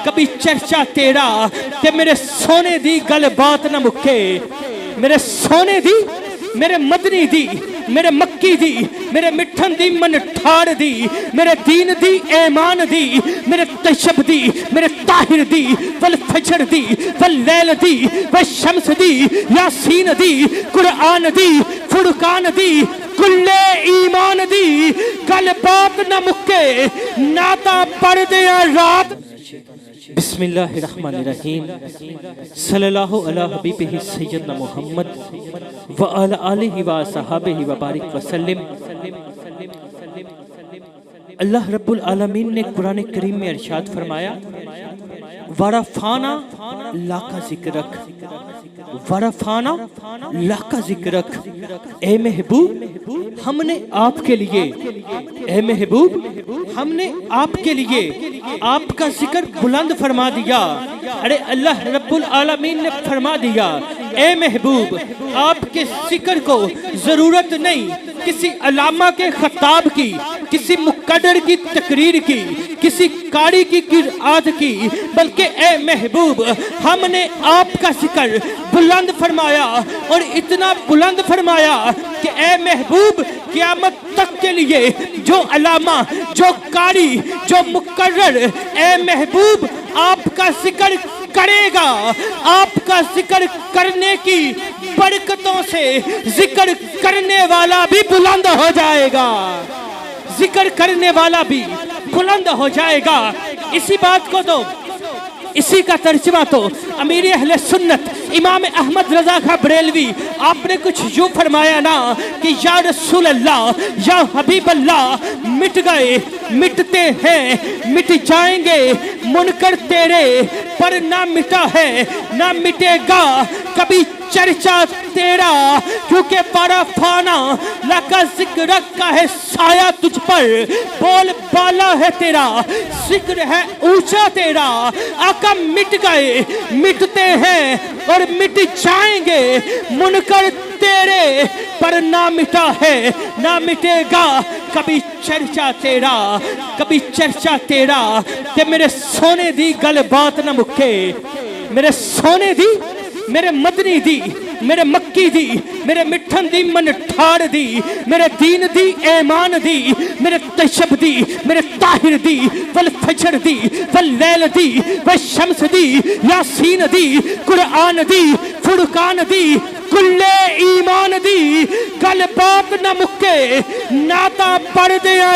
کبھی چرچا تیرا تے میرے سونے دی گل بات نہ مکے میرے سونے دی میرے مدنی دی میرے مکی دی میرے مٹھن دی من ٹھاڑ دی میرے دین دی ایمان دی میرے تشب دی میرے طاہر دی والفجر دی واللیل دی والشمس دی یاسین دی قرآن دی فرقان دی کل ایمان دی گل بات نہ مکے ناتا پڑھ دیا رات بسم اللہ الرحمن الرحیم صلی اللہ علیہ حبیبہ سیدنا محمد وعلی آلہ وصحابہ وبارک وسلم۔ اللہ رب العالمین نے قرآن کریم میں ارشاد فرمایا ورفعنا لک ذکرک ورفعنا لک ذکرک، اے محبوب ہم نے آپ کے لیے اے محبوب ہم نے آپ کے لیے آپ کا ذکر بلند فرما دیا۔ ارے اللہ رب العالمین نے فرما دیا اے محبوب آپ کے ذکر کو ضرورت نہیں کسی علامہ کے خطاب کی، کسی مقدر کی تقریر کی، کسی قاری کی قرآت کی، بلکہ اے محبوب ہم نے آپ کا ذکر بلند فرمایا اور اتنا بلند فرمایا کہ اے محبوب قیامت تک کے لیے جو علامہ جو قاری جو مقرر اے محبوب آپ کا ذکر کرے گا، آپ کا ذکر کرنے کی برکتوں سے ذکر کرنے والا بھی بلند ہو جائے گا، ذکر کرنے والا بھی بلند ہو جائے گا۔ اسی بات کو تو اسی کا ترجمہ تو امیر اہل سنت امام احمد رضا خاں بریلوی آپ نے کچھ یوں فرمایا نا کہ یا رسول اللہ یا حبیب اللہ مٹ گئے مٹتے ہیں مٹ جائیں گے منکر تیرے پر نہ مٹا ہے نہ مٹے گا کبھی چرچا تیرا، کیونکہ ورفعنا لک ذکرک کا ہے سایہ تجھ پر، بول بالا ہے تیرا، ذکر ہے اونچا تیرا۔ آقا مٹ گئے مٹتے ہیں اور مٹ جائیں گے منکر تیرے پر نہ مٹا ہے نہ مٹے گا کبھی چرچا تیرا، کبھی چرچا تیرا کہ میرے سونے دی گل بات نہ مکے میرے سونے دی میرے مدنی دی میرے مکی دی میرے مٹھن دی من ٹھاڑ دی میرے دین دی ایمان دی میرے تشب دی میرے طاہر دی والفجر دی واللیل دی والشمس دی یاسین دی قرآن دی فرقان دی کل ایمان دی گل بات نہ مکے ناتا پڑھ دیا